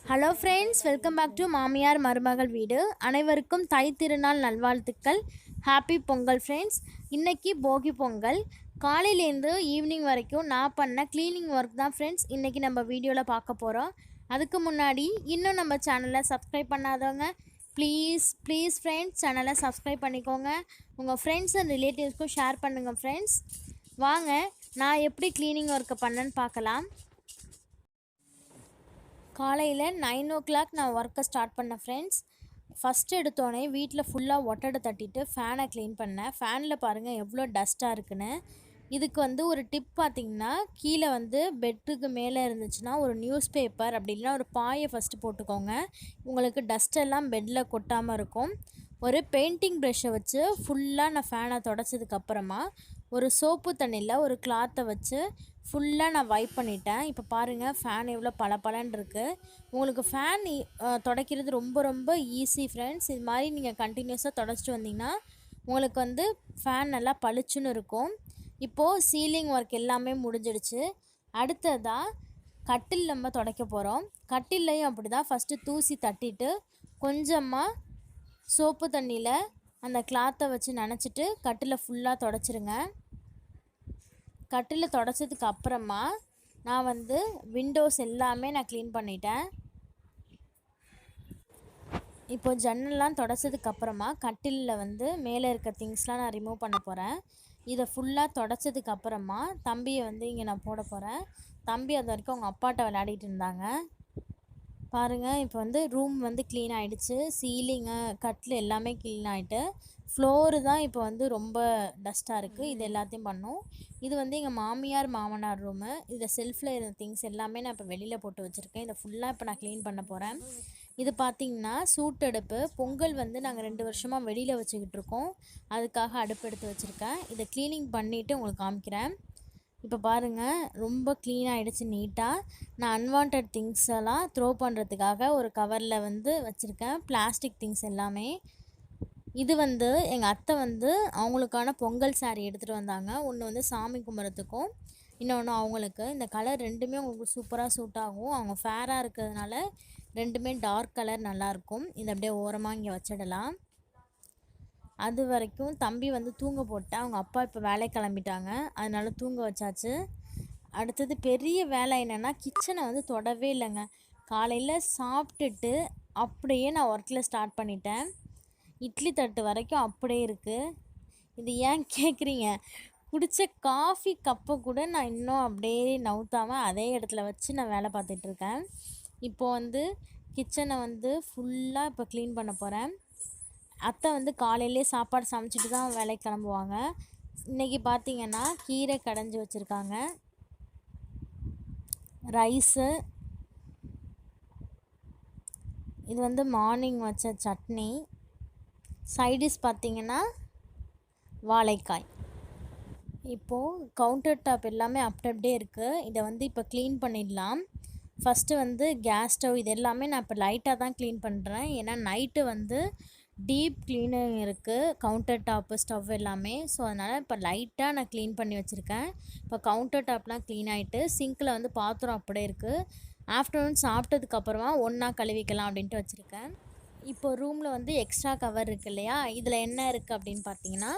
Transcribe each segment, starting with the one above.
Hello friends, welcome back to மாமியார் மருமகள் வீடு. அனைவருக்கும் தை திருநாள் நல்வாழ்த்துக்கள். Happy Pongal friends. இன்றைக்கி போகி பொங்கல். காலையிலேருந்து ஈவினிங் வரைக்கும் நான் பண்ண க்ளீனிங் ஒர்க் தான் ஃப்ரெண்ட்ஸ் இன்றைக்கி நம்ம வீடியோவில் பார்க்க போகிறோம். அதுக்கு முன்னாடி இன்னும் நம்ம சேனலை சப்ஸ்கிரைப் பண்ணாதவங்க ப்ளீஸ் ஃப்ரெண்ட்ஸ் சேனலை சப்ஸ்கிரைப் பண்ணிக்கோங்க. உங்கள் ஃப்ரெண்ட்ஸ் அண்ட் ரிலேட்டிவ்ஸ்க்கும் ஷேர் பண்ணுங்கள் ஃப்ரெண்ட்ஸ். வாங்க நான் எப்படி க்ளீனிங் ஒர்க்கை பண்ணேன்னு பார்க்கலாம். காலையில் 9 o'clock நான் ஒர்க்கை ஸ்டார்ட் பண்ணேன் ஃப்ரெண்ட்ஸ். ஃபஸ்ட்டு எடுத்தோடனே வீட்டில் ஃபுல்லாக ஒட்டடை தட்டிட்டு ஃபேனை க்ளீன் பண்ணேன். ஃபேனில் பாருங்கள் எவ்வளோ டஸ்ட்டாக இருக்குன்னு. இதுக்கு ஒரு டிப் பார்த்திங்கன்னா, கீழே பெட்டுக்கு மேலே இருந்துச்சுன்னா ஒரு நியூஸ் பேப்பர் அப்படி இல்லைனா ஒரு பாயை ஃபஸ்ட்டு போட்டுக்கோங்க. உங்களுக்கு டஸ்ட்டெல்லாம் பெட்டில் கொட்டாமல் இருக்கும். ஒரு பெயிண்டிங் ப்ரெஷ்ஷை வச்சு ஃபுல்லாக நான் ஃபேனை தொடச்சதுக்கப்புறமா ஒரு சோப்பு தண்ணியில் ஒரு கிளாத்தை வச்சு ஃபுல்லாக நான் வைப் பண்ணிட்டேன். இப்போ பாருங்கள் ஃபேன் எவ்வளோ பளபளன்னு இருக்குது. உங்களுக்கு ஃபேன் துடைக்கிறது ரொம்ப ரொம்ப ஈஸி ஃப்ரெண்ட்ஸ். இது மாதிரி நீங்கள் கண்டினியூஸாக தொடச்சிட்டு வந்தீங்கன்னா உங்களுக்கு ஃபேன் நல்லா பளிச்சுன்னு இருக்கும். இப்போது சீலிங் ஒர்க் எல்லாமே முடிஞ்சிடுச்சு. அடுத்ததாக கட்டில் நம்ம துடைக்க போகிறோம். கட்டில்லையும் அப்படி தான் ஃபஸ்ட்டு தூசி தட்டிட்டு கொஞ்சமாக சோப்பு தண்ணியில் அந்த கிளாத்தை வச்சு நனைச்சிட்டு கட்டில் ஃபுல்லாக தொடச்சிருங்க. கட்டில் தொடச்சதுக்கு அப்புறமா நான் விண்டோஸ் எல்லாமே நான் க்ளீன் பண்ணிட்டேன். இப்போ ஜன்னல்லாம் தொடச்சதுக்கப்புறமா கட்டிலில் மேலே இருக்க திங்ஸ்லாம் நான் ரிமூவ் பண்ண போகிறேன். இதை ஃபுல்லாக தொடச்சதுக்கப்புறமா தம்பியை இங்கே நான் போட போகிறேன். தம்பி அது வரைக்கும் அவங்க அப்பாட்ட விளையாடிட்டு இருந்தாங்க. பாருங்கள் இப்போ ரூம் க்ளீன் ஆகிடுச்சு. சீலிங்கு கட்டில் எல்லாமே க்ளீன் ஆகிட்டு ஃப்ளோரு தான் இப்போ ரொம்ப டஸ்ட்டாக இருக்குது. இது எல்லாத்தையும் பண்ணும். இது எங்கள் மாமியார் மாமனார் ரூமு. இதில் செல்ஃபில் இருந்த திங்ஸ் எல்லாமே நான் இப்போ வெளியில் போட்டு வச்சுருக்கேன். இதை ஃபுல்லாக இப்போ நான் க்ளீன் பண்ண போகிறேன். இது பார்த்திங்கன்னா சூட்டடுப்பு. பொங்கல் நாங்கள் 2 வருஷமாக வெளியில் வச்சுக்கிட்டு இருக்கோம். அதுக்காக அடுப்பு எடுத்து வச்சுருக்கேன். இதை க்ளீனிங் பண்ணிவிட்டு உங்களுக்கு காமிக்கிறேன். இப்போ பாருங்கள் ரொம்ப க்ளீன் ஆகிடுச்சு நீட்டாக. நான் அன்வான்ட் திங்ஸ் எல்லாம் த்ரோ பண்ணுறதுக்காக ஒரு கவரில் வச்சுருக்கேன். பிளாஸ்டிக் திங்ஸ் எல்லாமே. இது எங்கள் அத்தை அவங்களுக்கான பொங்கல் சாரீ எடுத்துகிட்டு வந்தாங்க. ஒன்று சாமி கும்பிட்றதுக்கும், இன்னொன்று அவங்களுக்கு. இந்த கலர் ரெண்டுமே உங்களுக்கு சூப்பராக சூட் ஆகும். அவங்க ஃபேராக இருக்கிறதுனால ரெண்டுமே டார்க் கலர் நல்லாயிருக்கும். இதை அப்படியே ஓரமாக இங்கே வச்சிடலாம். அது வரைக்கும் தம்பி தூங்க போட்டேன். அவங்க அப்பா இப்போ வேலை கிளம்பிட்டாங்க, அதனால தூங்க வச்சாச்சு. அடுத்தது பெரிய வேலை என்னென்னா, கிச்சனை தொடவே இல்லைங்க. காலையில் சாப்பிட்டுட்டு அப்படியே நான் ஒர்க்கில் ஸ்டார்ட் பண்ணிட்டேன். இட்லி தட்டு வரைக்கும் அப்படியே இருக்குது. இது ஏன் கேட்குறீங்க? குடித்த காஃபி கப்பை கூட நான் இன்னும் அப்படியே நவுத்தாமல் அதே இடத்துல வச்சு நான் வேலை பார்த்துட்ருக்கேன். இப்போது கிச்சனை ஃபுல்லாக இப்போ க்ளீன் பண்ண போகிறேன். அத்தை காலையிலே சாப்பாடு சமைச்சிட்டு தான் வேலைக்கு கிளம்புவாங்க. இன்றைக்கி பார்த்திங்கன்னா கீரை கடைஞ்சி வச்சுருக்காங்க, ரைஸு, இது மார்னிங் வச்ச சட்னி, சைடிஷ் பார்த்திங்கன்னா வாழைக்காய். இப்போது கவுண்டர் டாப் எல்லாமே அப்படியே இருக்குது. இதை இப்போ க்ளீன் பண்ணிடலாம். ஃபஸ்ட்டு கேஸ் ஸ்டவ் இது எல்லாமே நான் இப்போ லைட்டாக தான் க்ளீன் பண்ணுறேன். ஏன்னா நைட்டு டீப் க்ளீனிங் இருக்குது கவுண்டர் டாப்பு ஸ்டவ் எல்லாமே. ஸோ அதனால் இப்போ லைட்டாக நான் க்ளீன் பண்ணி வச்சுருக்கேன். இப்போ கவுண்டர் டாப்லாம் க்ளீன் ஆகிட்டு சிங்க்கில் பாத்திரம் அப்படியே இருக்குது. ஆஃப்டர்நூன் சாப்பிட்டதுக்கப்புறமா ஒன்றா கழுவிக்கலாம் அப்படின்ட்டு வச்சுருக்கேன். இப்போ ரூமில் எக்ஸ்ட்ரா கவர் இருக்குது இல்லையா, இதில் என்ன இருக்குது அப்படின்னு பார்த்தீங்கன்னா,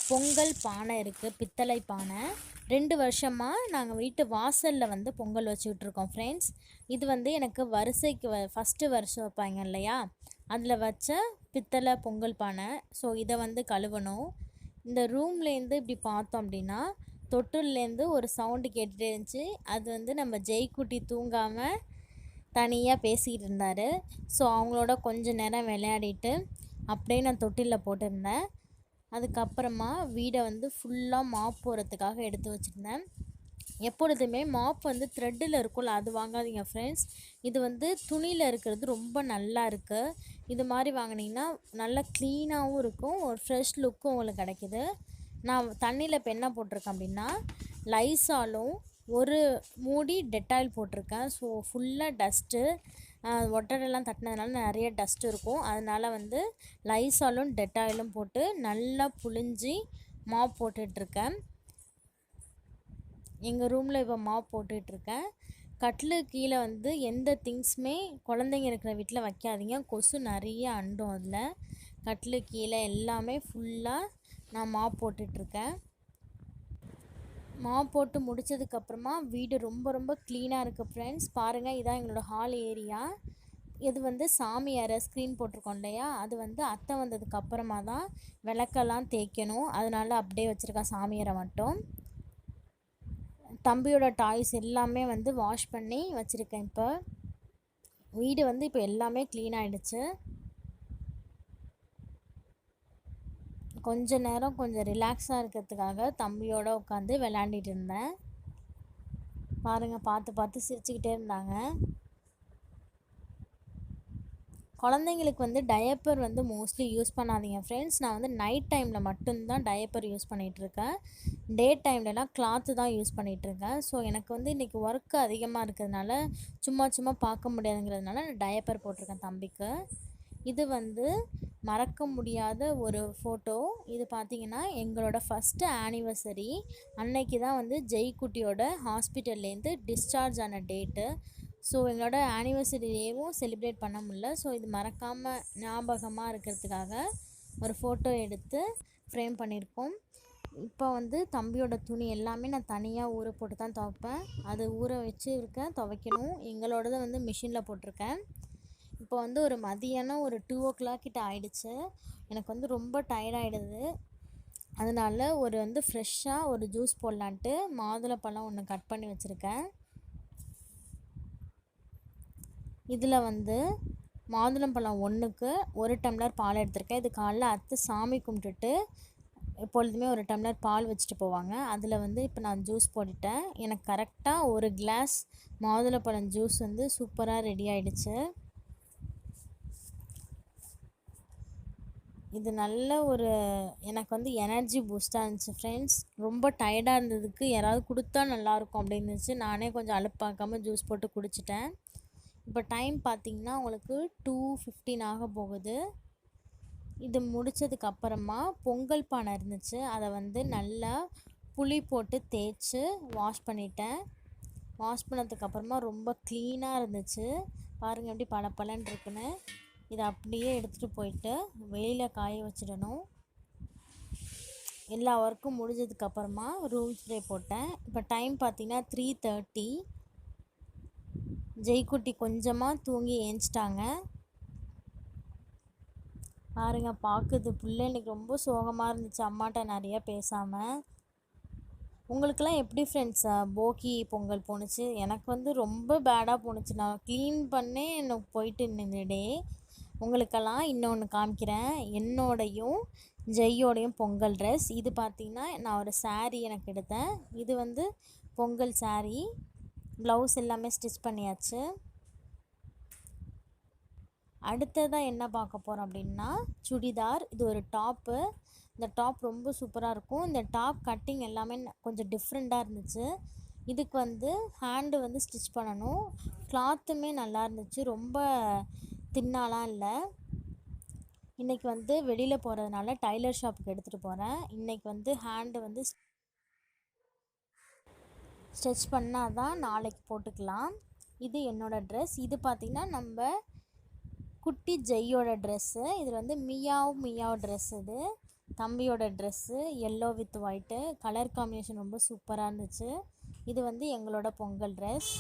பொங்கல் பானை இருக்குது, பித்தளை பானை. 2 வருஷமாக நாங்கள் வீட்டு வாசலில் பொங்கல் வச்சுக்கிட்ருக்கோம் ஃப்ரெண்ட்ஸ். இது எனக்கு வரிசைக்கு ஃபஸ்ட்டு வருஷம் வைப்பாங்க இல்லையா, அதில் வச்ச பித்தளை பொங்கல் பானை. ஸோ இதை கழுவணும். இந்த ரூம்லேருந்து இப்படி பார்த்தோம் அப்படின்னா தொட்டிலேருந்து ஒரு சவுண்டு கேட்டுகிட்டே இருந்துச்சு. அது நம்ம ஜெய்குட்டி தூங்காமல் தனியாக பேசிக்கிட்டு இருந்தார். ஸோ அவங்களோட கொஞ்சம் நேரம் விளையாடிட்டு அப்படியே நான் தொட்டிலில் போட்டிருந்தேன். அதுக்கப்புறமா வீடை ஃபுல்லாக மாப் போகிறதுக்காக எடுத்து வச்சுருந்தேன். எப்பொழுதுமே மாப் த்ரெட்டில் இருக்கும்ல, அது வாங்காதீங்க ஃப்ரெண்ட்ஸ். இது துணியில் இருக்கிறது ரொம்ப நல்லா இருக்குது. இது மாதிரி வாங்கினீங்கன்னா நல்லா க்ளீனாகவும் இருக்கும், ஒரு ஃப்ரெஷ் லுக்கும் உங்களுக்கு கிடைக்கிது. நான் தண்ணியில் இப்போ என்ன போட்டிருக்கேன் அப்படின்னா, லைசாலும் ஒரு மூடி டெட்டாயில் போட்டிருக்கேன். ஸோ ஃபுல்லாக டஸ்ட்டு ஒட்டடெல்லாம் தட்டினதுனால நிறைய டஸ்ட் இருக்கும். அதனால் லைசாலும் டெட்டாயிலும் போட்டு நல்லா புழிஞ்சி மாப் போட்டுட்ருக்கேன். எங்கள் ரூமில் இப்போ மாப் போட்டுட்ருக்கேன். கட்டிலு கீழே வந்து எந்த திங்ஸுமே குழந்தைங்க இருக்கிற வீட்டில் வைக்காதீங்க, கொசு நிறைய அண்டும் அதில். கட்டிலு கீழே எல்லாமே ஃபுல்லாக நான் மாப் போட்டுட்ருக்கேன். மாப் போட்டு முடித்ததுக்கப்புறமா வீடு ரொம்ப ரொம்ப க்ளீனாக இருக்குது ஃப்ரெண்ட்ஸ். பாருங்கள், இதான் எங்களோடய ஹால் ஏரியா. இது வந்து சாமி அறை ஸ்க்ரீன் போட்டிருக்கோம் இல்லையா, அது வந்து அத்தை வந்ததுக்கப்புறமா தான் விளக்கெல்லாம் தேய்க்கணும், அதனால அப்படியே வச்சுருக்கேன் சாமி அறை மட்டும். தம்பியோட டாய்ஸ் எல்லாமே வந்து வாஷ் பண்ணி வச்சுருக்கேன். இப்போ வீடு வந்து இப்போ எல்லாமே க்ளீன் ஆகிடுச்சு. கொஞ்ச நேரம் கொஞ்சம் ரிலாக்ஸாக இருக்கிறதுக்காக தம்பியோடு உட்காந்து விளையாண்டிட்டு இருந்தேன். பாருங்கள், பார்த்து பார்த்து சிரிச்சுக்கிட்டே இருந்தாங்க. குழந்தைங்களுக்கு வந்து டயப்பர் வந்து மோஸ்ட்லி யூஸ் பண்ணாதீங்க ஃப்ரெண்ட்ஸ். நான் வந்து நைட் டைமில் மட்டும்தான் டயப்பர் யூஸ் பண்ணிகிட்ருக்கேன். டே டைம்லலாம் கிளாத்து தான் யூஸ் பண்ணிகிட்ருக்கேன். ஸோ எனக்கு வந்து இன்றைக்கி ஒர்க்கு அதிகமாக இருக்கிறதுனால சும்மா பார்க்க முடியாதுங்கிறதுனால நான் டயப்பர் போட்டிருக்கேன் தம்பிக்கு. இது வந்து மறக்க முடியாத ஒரு ஃபோட்டோ. இது பார்த்திங்கன்னா எங்களோட ஃபஸ்ட்டு ஆனிவர்சரி அன்னைக்கு தான் வந்து ஜெய்குட்டியோட ஹாஸ்பிட்டல்லேருந்து டிஸ்சார்ஜ் ஆன டேட்டு. ஸோ எங்களோட ஆனிவர்சரி டேவும் செலிப்ரேட் பண்ண முடியல. ஸோ இது மறக்காமல் ஞாபகமாக இருக்கிறதுக்காக ஒரு ஃபோட்டோ எடுத்து ஃப்ரேம் பண்ணியிருக்கோம். இப்போ வந்து தம்பியோட துணி எல்லாமே நான் தனியாக ஊற போட்டு தான் துவைப்பேன். அது ஊற வச்சு துவைக்கணும். எங்களோடதை வந்து மிஷினில் போட்டிருக்கேன். இப்போ வந்து ஒரு மதியானம் ஒரு 2 o'clock கிட்ட ஆயிடுச்சு. எனக்கு வந்து ரொம்ப டயர்டாகிடுது. அதனால ஒரு வந்து ஃப்ரெஷ்ஷாக ஒரு ஜூஸ் போடலான்ட்டு மாதுளப்பழம் ஒன்று கட் பண்ணி வச்சுருக்கேன். இதில் வந்து மாதுளம்பழம் ஒன்றுக்கு 1 டம்ளர் பால் எடுத்திருக்கேன். இது காலைல அத்தை சாமி கும்பிட்டுட்டு எப்பொழுதுமே 1 டம்ளர் பால் வச்சுட்டு போவாங்க. அதில் வந்து இப்போ நான் ஜூஸ் போட்டுட்டேன். எனக்கு கரெக்டாக 1 கிளாஸ் மாதுளப்பழம் ஜூஸ் வந்து சூப்பராக ரெடி ஆகிடுச்சு. இது நல்ல ஒரு எனக்கு வந்து எனர்ஜி பூஸ்ட்டாக இருந்துச்சு ஃப்ரெண்ட்ஸ். ரொம்ப டயர்டாக இருந்ததுக்கு யாராவது கொடுத்தா நல்லாயிருக்கும் அப்படின்னு இருந்துச்சு. நானே கொஞ்சம் அலுப்பாக்காமல் ஜூஸ் போட்டு குடிச்சிட்டேன். இப்போ டைம் பார்த்திங்கன்னா உங்களுக்கு 2:15 ஆக போகுது. இது முடித்ததுக்கப்புறமா பொங்கல் பானை இருந்துச்சு, அதை வந்து நல்லா புளி போட்டு தேய்ச்சி வாஷ் பண்ணிட்டேன். வாஷ் பண்ணதுக்கப்புறமா ரொம்ப க்ளீனாக இருந்துச்சு. பாருங்கள் எப்படி பளபளன்னு இருக்குன்னு. இதை அப்படியே எடுத்துகிட்டு போயிட்டு வெளியில் காய வச்சிடணும். எல்லா ஒர்க்கும் முடிஞ்சதுக்கப்புறமா ரூம் ஸ்ப்ரே போட்டேன். இப்போ டைம் பார்த்திங்கன்னா 3:30. ஜெய்குட்டி கொஞ்சமாக தூங்கி ஏஞ்சிட்டாங்க. பாருங்க, பார்க்குது பிள்ளை இன்றைக்கி ரொம்ப சோகமாக இருந்துச்சு, அம்மாட்ட நிறையா பேசாமல். உங்களுக்கெல்லாம் எப்படி ஃப்ரெண்ட்ஸ் போகி பொங்கல் போணுச்சு? எனக்கு வந்து ரொம்ப பேடாக போணுச்சு. நான் க்ளீன் பண்ணே எனக்கு போயிட்டு இந்த டே. உங்களுக்கெல்லாம் இன்னொன்று காமிக்கிறேன், என்னோடையும் ஜெய்யோடையும் பொங்கல் ட்ரெஸ். இது பார்த்திங்கன்னா நான் ஒரு சாரீ எனக்கு எடுத்தேன். இது வந்து பொங்கல் சாரீ. ப்ளவுஸ் எல்லாமே ஸ்டிச் பண்ணியாச்சு. அடுத்ததாக என்ன பார்க்க போகிறோம் அப்படின்னா சுடிதார். இது ஒரு டாப்பு. இந்த டாப் ரொம்ப சூப்பராக இருக்கும். இந்த டாப் கட்டிங் எல்லாமே கொஞ்சம் டிஃப்ரெண்ட்டாக இருந்துச்சு. இதுக்கு வந்து ஹேண்டு வந்து ஸ்டிச் பண்ணணும். கிளாத்துமே நல்லா இருந்துச்சு, ரொம்ப தின்னாலாம் இல்லை. இன்றைக்கி வந்து வெளியில் போகிறதுனால டைலர் ஷாப்புக்கு எடுத்துகிட்டு போகிறேன். இன்றைக்கி வந்து ஹேண்டு வந்து ஸ்டிச் பண்ணால் தான் நாளைக்கு போட்டுக்கலாம். இது என்னோடய ட்ரெஸ். இது பார்த்திங்கன்னா நம்ம குட்டி ஜெய்யோட ட்ரெஸ்ஸு. இது வந்து மியாவ் ட்ரெஸ். இது தம்பியோட dress, yellow with white. Colour combination ரொம்ப சூப்பராக இருந்துச்சு. இது வந்து எங்களோட பொங்கல் ட்ரெஸ்.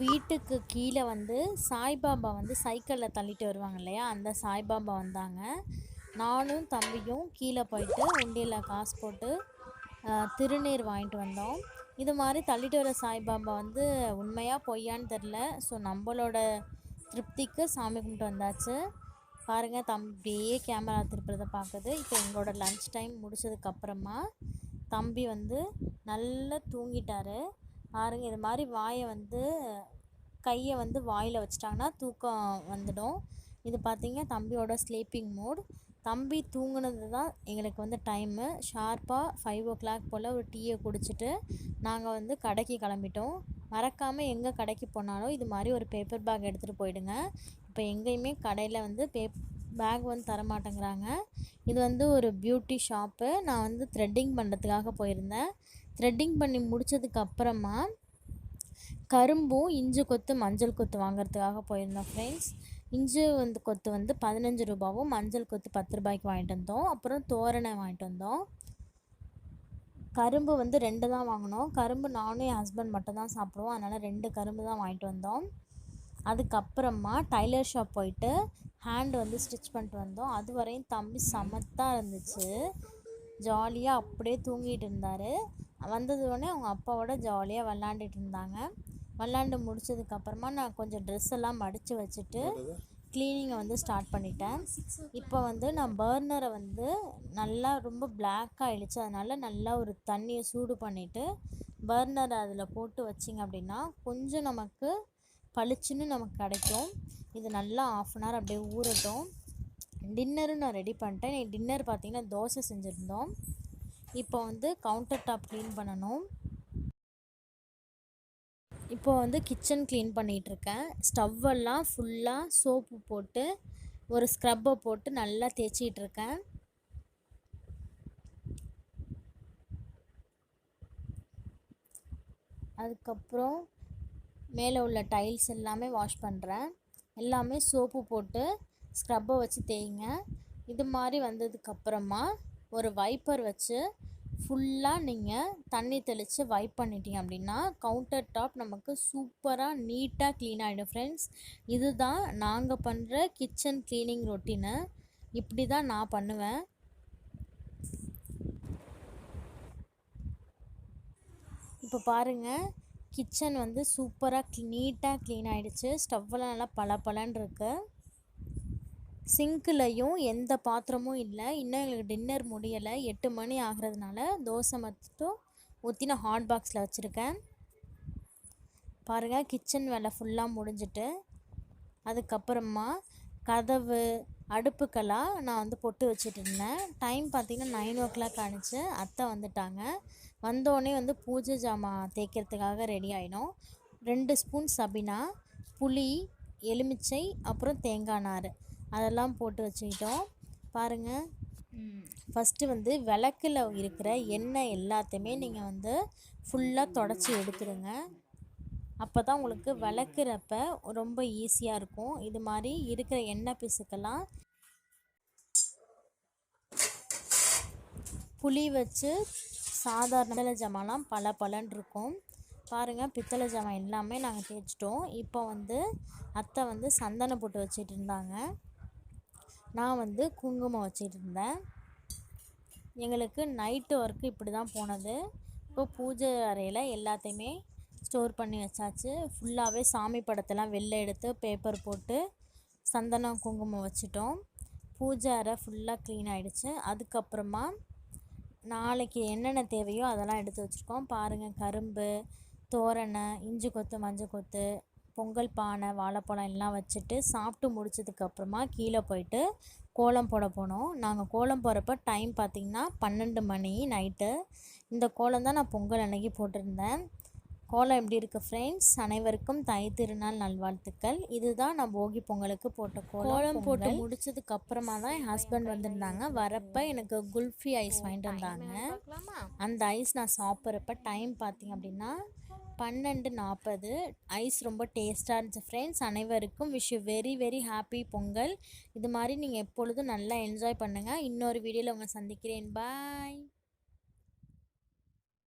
வீட்டுக்கு கீழே வந்து சாய்பாபா வந்து சைக்கிளில் தள்ளிட்டு வருவாங்க இல்லையா, அந்த சாய்பாபா வந்தாங்க. நானும் தம்பியும் கீழே போயிட்டு உண்டியில் காசு போட்டு திருநீர் வாங்கிட்டு வந்தோம். இது மாதிரி தள்ளிட்டு வர சாய்பாபா வந்து உண்மையாக பொய்யான்னு தெரில. ஸோ நம்மளோட திருப்திக்கு சாமி கும்பிட்டு வந்தாச்சு. பாருங்கள், தம்பியே கேமரா திருப்புறதை பார்க்குது. இப்போ எங்களோட லன்ச் டைம் முடிச்சதுக்கப்புறமா தம்பி வந்து நல்லா தூங்கிட்டார். பாருங்கள், இது மாதிரி வாயை வந்து கையை வந்து வாயில் வச்சிட்டாங்கன்னா தூக்கம் வந்துடும். இது பார்த்திங்க தம்பியோட ஸ்லீப்பிங் மோட். தம்பி தூங்குனது தான் எங்களுக்கு வந்து டைமு. ஷார்ப்பாக 5 o'clock போல் ஒரு டீயை குடிச்சிட்டு நாங்கள் வந்து கடைக்கு கிளம்பிட்டோம். மறக்காமல் எங்கே கடைக்கு போனாலும் இது மாதிரி ஒரு பேப்பர் பேக் எடுத்துகிட்டு போயிடுங்க. இப்போ எங்கேயுமே கடையில் வந்து பேக் வந்து தரமாட்டேங்கிறாங்க. இது வந்து ஒரு பியூட்டி ஷாப்பு. நான் வந்து த்ரெட்டிங் பண்ணுறதுக்காக போயிருந்தேன். த்ரெட்டிங் பண்ணி முடித்ததுக்கப்புறமா கரும்பும் இஞ்சி கொத்து மஞ்சள் கொத்து வாங்குறதுக்காக போயிருந்தோம் ஃப்ரெண்ட்ஸ். இஞ்சி கொத்து வந்து 15 ரூபாவும் மஞ்சள் கொத்து 10 ரூபாய்க்கு வாங்கிட்டு வந்தோம். அப்புறம் தோரணை வாங்கிட்டு வந்தோம். கரும்பு வந்து 2 தான் வாங்கினோம். கரும்பு நானும் என் ஹஸ்பண்ட் மட்டும் தான் சாப்பிடுவோம். அதனால் 2 கரும்பு தான் வாங்கிட்டு வந்தோம். அதுக்கப்புறமா டைலர் ஷாப் போயிட்டு ஹேண்ட் வந்து ஸ்டிச் பண்ணிட்டு வந்தோம். அது வரையும் தம்பி சமத்தாக இருந்துச்சு. ஜாலியாக அப்படியே தூங்கிட்டு இருந்தார். வந்ததுடனே அவங்க அப்பாவோட ஜாலியாக விளாண்டுட்டு இருந்தாங்க. விளாண்டு முடிச்சதுக்கப்புறமா நான் கொஞ்சம் ட்ரெஸ் எல்லாம் மடித்து வச்சுட்டு க்ளீனிங்கை வந்து ஸ்டார்ட் பண்ணிட்டேன். இப்போ வந்து நான் பர்னரை வந்து நல்லா ரொம்ப பிளாக் ஆகிடுச்சு. அதனால் நல்லா ஒரு தண்ணியை சூடு பண்ணிவிட்டு பர்னரை அதில் போட்டு வச்சிங்க அப்படின்னா கொஞ்சம் நமக்கு பளிச்சுன்னு நமக்கு கிடைக்கும். இது நல்லா 1/2 அன் ஹவர் அப்படியே ஊறட்டும். டின்னரும் நான் ரெடி பண்ணிட்டேன். டின்னர் பார்த்திங்கன்னா தோசை செஞ்சுருந்தோம். இப்போ வந்து கவுண்டர் டாப் க்ளீன் பண்ணணும். இப்போ வந்து கிச்சன் க்ளீன் பண்ணிகிட்ருக்கேன். ஸ்டவ்வெல்லாம் ஃபுல்லாக சோப்பு போட்டு ஒரு ஸ்க்ரப்பை போட்டு நல்லா தேய்ச்சிட்ருக்கேன். அதுக்கப்புறம் மேலே உள்ள டைல்ஸ் எல்லாமே வாஷ் பண்ணுறேன். எல்லாமே சோப்பு போட்டு ஸ்க்ரப்பை வச்சு தேய்ங்க. இது மாதிரி வந்ததுக்கப்புறமா ஒரு வைப்பர் வச்சு ஃபுல்லாக நீங்கள் தண்ணி தெளித்து வைப் பண்ணிட்டீங்க அப்படின்னா கவுண்டர் டாப் நமக்கு சூப்பராக நீட்டாக க்ளீன் ஆகிடும் ஃப்ரெண்ட்ஸ். இதுதான் நாங்கள் பண்ணுற கிச்சன் க்ளீனிங் ரொட்டீனு. இப்படி தான் நான் பண்ணுவேன். இப்போ பாருங்கள், கிச்சன் வந்து சூப்பராக நீட்டாக க்ளீன் ஆகிடுச்சு. ஸ்டவ்வெல்லாம் நல்லா பளபளன்னு இருக்குது. சிங்க்லையும் எந்த பாத்திரமும் இல்லை. இன்னும் எங்களுக்கு டின்னர் முடியலை. 8 மணி ஆகிறதுனால தோசை மட்டும் ஊற்றி நான் ஹாட் பாக்ஸில் வச்சுருக்கேன். பாருங்கள், கிச்சன் வேலை ஃபுல்லாக முடிஞ்சிட்டு அதுக்கப்புறமா கதவு அடுப்புக்கெல்லாம் நான் வந்து பொட்டு வச்சுட்டு இருந்தேன். டைம் பார்த்திங்கன்னா 9 o'clock ஆனிச்சு. அத்தை வந்துட்டாங்க. வந்தோடனே வந்து பூஜை ஜாமான் தேய்க்கிறதுக்காக ரெடி ஆகிடும். 2 ஸ்பூன் சபினா, புளி, எலுமிச்சை, அப்புறம் தேங்காய் நார் அதெல்லாம் போட்டு வச்சுக்கிட்டோம். பாருங்கள், ஃபஸ்ட்டு வந்து விளக்கில் இருக்கிற எண்ணெய் எல்லாத்தையுமே நீங்கள் வந்து ஃபுல்லாக தொடச்சி எடுத்துடுங்க. அப்போ தான் உங்களுக்கு விளக்குறப்ப ரொம்ப ஈஸியாக இருக்கும். இது மாதிரி இருக்கிற எண்ணெய் பிசுக்கெல்லாம் புளி வச்சு சாதாரண பித்தளை ஜாமான்லாம் பளபளன்னு இருக்கும். பாருங்கள், பித்தளை ஜாமான் எல்லாமே நாங்கள் தேய்ச்சிட்டோம். இப்போ வந்து அத்தை வந்து சந்தனம் போட்டு வச்சிட்டு இருந்தாங்க. நான் வந்து குங்குமம் வச்சிட்டு இருந்தேன். எங்களுக்கு நைட்டு ஒர்க்கு இப்படி தான் போனது. இப்போ பூஜை அறையில் எல்லாத்தையுமே ஸ்டோர் பண்ணி வச்சாச்சு. ஃபுல்லாகவே சாமி படத்தெல்லாம் வெளில எடுத்து பேப்பர் போட்டு சந்தனம் குங்குமம் வச்சிட்டோம். பூஜை அறை ஃபுல்லாக க்ளீன் ஆகிடுச்சு. அதுக்கப்புறமா நாளைக்கு என்னென்ன தேவையோ அதெல்லாம் எடுத்து வச்சுருக்கோம். பாருங்கள், கரும்பு, தோரணை, இஞ்சி கொத்து, மஞ்சள் கொத்து, பொங்கல் பானை, வாழைப்பழம் எல்லாம் வச்சுட்டு சாப்பிட்டு முடிச்சதுக்கப்புறமா கீழே போயிட்டு கோலம் போட போனோம். நாங்கள் கோலம் போகிறப்ப டைம் பார்த்திங்கன்னா 12 மணி நைட்டு. இந்த கோலம் தான் நான் பொங்கல் அன்னைக்கு போட்டிருந்தேன். கோலம் எப்படி இருக்குது ஃப்ரெண்ட்ஸ்? அனைவருக்கும் தை திருநாள் நல்வாழ்த்துக்கள். இதுதான் நான் போகி பொங்கலுக்கு போட்ட கோலம் போட்டு முடிச்சதுக்கப்புறமா தான் என் ஹஸ்பண்ட் வந்திருந்தாங்க. வரப்போ எனக்கு குல்ஃபி ஐஸ் வாங்கிட்டு வந்தாங்க. அந்த ஐஸ் நான் சாப்பிட்றப்ப டைம் பார்த்திங்க அப்படின்னா 12:40. ஐஸ் ரொம்ப டேஸ்ட்டாக இருந்துச்சு ஃப்ரெண்ட்ஸ். அனைவருக்கும் wish you very very happy Pongal. இது மாதிரி நீங்கள் எப்பொழுதும் நல்லா என்ஜாய் பண்ணுங்கள். இன்னொரு வீடியோவில் உங்களை சந்திக்கிறேன். பாய்.